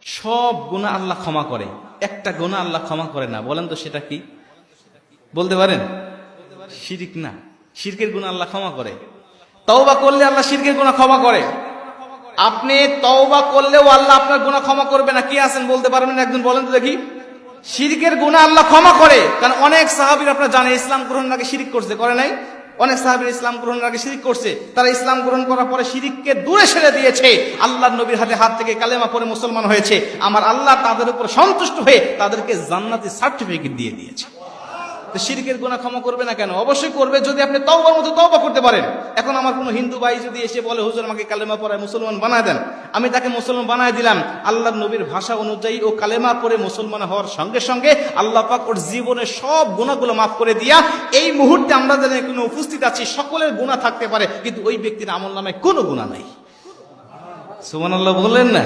সব গুনাহ আল্লাহ ক্ষমা করে, একটা গুনাহ আল্লাহ ক্ষমা করে না। বলেন তো সেটা কি? বলতে পারেন? শিরক না, শিরকের গুনাহ আল্লাহ ক্ষমা করে। তওবা করলে আল্লাহ শিরকের গুনাহ ক্ষমা করে। আপনি তওবা করলেও আল্লাহ আপনার গুনাহ ক্ষমা করবে না। কি আছেন বলতে পারবেন একজন? বলেন তো দেখি। শিরকের গুনাহ আল্লাহ ক্ষমা করে, কারণ অনেক সাহাবীর আপনারা জানেন ইসলাম গ্রহণের আগে শিরক করছে, করে নাই? অনেক সাহাবীর ইসলাম গ্রহণের আগে শিরক করছে, তারা ইসলাম গ্রহণ করার পরে শিরককে দূরে সরে দিয়েছে, আল্লাহর নবীর হাত থেকে কালেমা পড়ে মুসলমান হয়েছে। আমার আল্লাহ তাদের উপর সন্তুষ্ট হয়ে তাদেরকে জান্নাতি সার্টিফিকেট দিয়ে দিয়েছে। তো শিরকের গুনাহ ক্ষমা করবে না কেন? অবশ্যই করবে, যদি আপনি তওবার মতো তওবা করতে পারেন। এখন আমার কোনো হিন্দু ভাই যদি এসে বলে হুজুর আমাকে কালেমা পড়ায় মুসলমান বানায় দেন, আমি তাকে মুসলমান বানায় দিলাম। আল্লাহর নবীর ভাষা অনুযায়ী ও কালেমা পড়ে মুসলমান হওয়ার সঙ্গে সঙ্গে আল্লাহ পাক ওর জীবনের সব গুনাহগুলো মাফ করে দিয়া, এই মুহূর্তে আমরা যারা এখানে উপস্থিত আছি সকলের গুনাহ থাকতে পারে, কিন্তু ওই ব্যক্তির আমলনামায় কোনো গুনাহ নাই। সুবহানাল্লাহ বললেন না?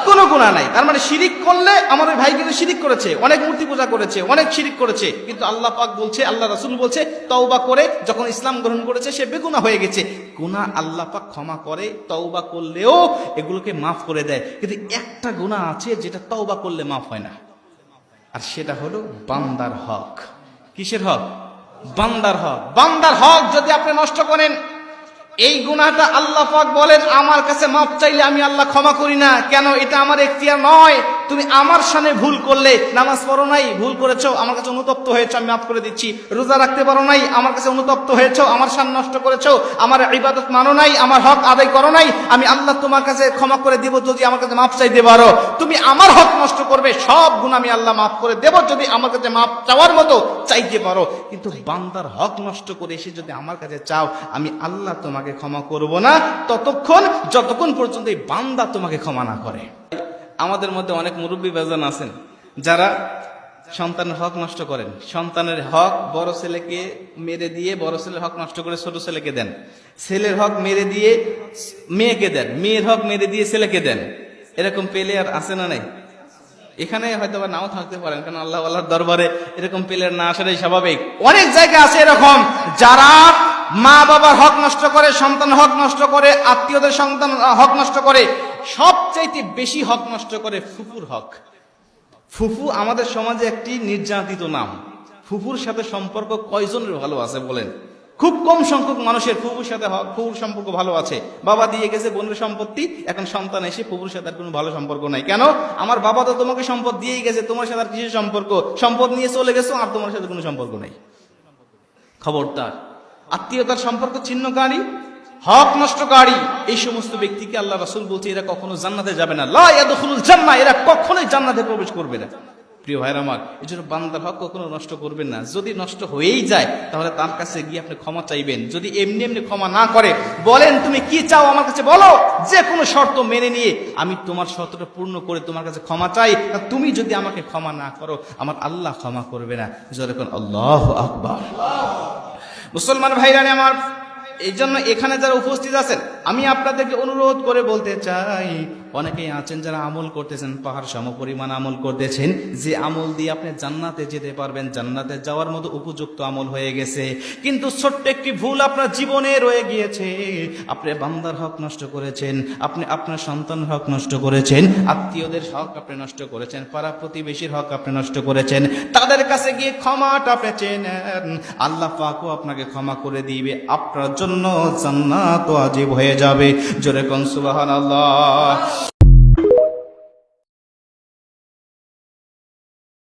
কোনো গুনাহ নাই। তার মানে শিরিক করলে আমার ওই ভাই কিন্তু শিরিক করেছে, অনেক মূর্তি পূজা করেছে, অনেক শিরিক করেছে, কিন্তু আল্লাহ পাক বলছে, আল্লাহ রাসূল বলছে তওবা করে যখন ইসলাম গ্রহণ করেছে সে বেগুনাহ হয়ে গেছে। গুনাহ আল্লাহ পাক ক্ষমা করে, তওবা করলেও এগুলোকে মাফ করে দেয়। কিন্তু একটা গুনাহ আছে যেটা তওবা করলে মাফ হয় না, আর সেটা হলো বান্দার হক। কিসের হক? বান্দার হক। বান্দার হক যদি আপনি নষ্ট করেন, এই গুনাহটা আল্লাহ পাক বলেন আমার কাছে মাপ চাইলে আমি আল্লাহ ক্ষমা করি না। কেন? এটা আমার এখতিয়ার নয়। তুমি আমার সামনে ভুল করলে, নামাজ পড়ো নাই, ভুল করেছো, আমার কাছে অনুতপ্ত হয়েছো, আমি মাফ করে দিচ্ছি। রোজা রাখতে পারো নাই, আমার কাছে অনুতপ্ত হয়েছো, আমার শান নষ্ট করেছো, আমার ইবাদত মানো নাই, আমার হক আদায় করো নাই, আমি আল্লাহ তোমার কাছে ক্ষমা করে দেব যদি আমার কাছে মাপ চাইতে পারো। তুমি আমার হক নষ্ট করবে, সব গুনাহ আমি আল্লাহ মাফ করে দেব যদি আমার কাছে মাপ চাওয়ার মতো চাইতে পারো। কিন্তু বান্দার হক নষ্ট করে এসে যদি আমার কাছে চাও, আমি আল্লাহ তোমাকে ক্ষমা করব না ততক্ষণ যতক্ষণ পর্যন্ত এই বান্দা তোমাকে ক্ষমা না করে। আমাদের মধ্যে অনেক মুরব্বী বেজান আছেন যারা সন্তানের হক নষ্ট করেন। সন্তানের হক বড় ছেলেকে মেরে দিয়ে বড় ছেলের হক নষ্ট করে ছোট ছেলেকে দেন, ছেলের হক মেরে দিয়ে মেয়েকে দেন, মেয়ের হক মেরে দিয়ে ছেলেকে দেন। এরকম প্লেয়ার আছে না নাই? এখানে হয়তো বা নাও থাকতে পারেন, কারণ আল্লাহ আল্লাহর দরবারে এরকম প্লেয়ার না আসাটাই স্বাভাবিক। অনেক জায়গা আছে এরকম যারা মা বাবার হক নষ্ট করে, সন্তান হক নষ্ট করে, আত্মীয়দের সন্তান হক নষ্ট করে, সবচাইতে বেশি হক নষ্ট করে ফুফুর হক। ফুফু আমাদের সমাজে একটি নির্যাতিত নাম। ফুফুর সাথে সম্পর্ক কয়জনের ভালো আছে বলেন? খুব কম সংখ্যক মানুষের ফুফুর সাথে ফুফুর সম্পর্ক ভালো আছে। বাবা দিয়ে গেছে বোনের সম্পত্তি, এখন সন্তান এসে ফুফুর সাথে আর কোনো ভালো সম্পর্ক নাই। কেন? আমার বাবা তো তোমাকে সম্পদ দিয়েই গেছে, তোমার সাথে আর কিসের সম্পর্ক? সম্পদ নিয়ে চলে গেছো, আর তোমার সাথে কোনো সম্পর্ক নেই। খবরদার, আত্মীয়তার সম্পর্ক ছিন্নকারী, হক নষ্টকারী, এই সমস্ত ব্যক্তিকে আল্লাহ রাসূল বলছে এরা কখনো জান্নাতে যাবে না। লা ইয়াদখুলুল জান্নাহ, এরা কখনোই জান্নাতে প্রবেশ করবে না। প্রিয় ভাইরা আমার, এই জন্য বান্দার হক কখনো নষ্ট করবেন না। যদি নষ্ট হয়েই যায় তাহলে তার কাছে গিয়ে আপনি ক্ষমা চাইবেন। যদি এমনি এমনি ক্ষমা না করে, বলেন তুমি কি চাও আমার কাছে বলো, যে কোনো শর্ত মেনে নিয়ে আমি তোমার শর্তটা পূর্ণ করে তোমার কাছে ক্ষমা চাই। তুমি যদি আমাকে ক্ষমা না করো, আমার আল্লাহ ক্ষমা করবে না। যখন আল্লাহু আকবার। মুসলমান ভাইরা আমার, এই জন্য এখানে যারা উপস্থিত আছেন, আমি আপনাদেরকে অনুরোধ করে বলতে চাই, অনেকেই আছেন যারা আমল করতেছেন, পাহাড় সম পরিমাণ আমল করতেছেন, যে আমল দিয়ে আপনি জান্নাতে যেতে পারবেন, জান্নাতে যাওয়ার মতো উপযুক্ত আমল হয়ে গেছে, কিন্তু ছোট্ট একটি ভুল আপনার জীবনে রয়ে গিয়েছে। আপনি বান্দার হক নষ্ট করেছেন, আপনি আপনার সন্তানের হক নষ্ট করেছেন, আত্মীয়দের হক আপনি নষ্ট করেছেন, পাড়া প্রতিবেশীর হক আপনি নষ্ট করেছেন। তাদের কাছে গিয়ে ক্ষমাটা আপনি চেয়ে নেন, আল্লাহ পাকও আপনাকে ক্ষমা করে দিবে, আপনার জন্য জান্নাত ওয়াজিব হয়ে যাবে। জোরে কোন সুবহানাল্লাহ।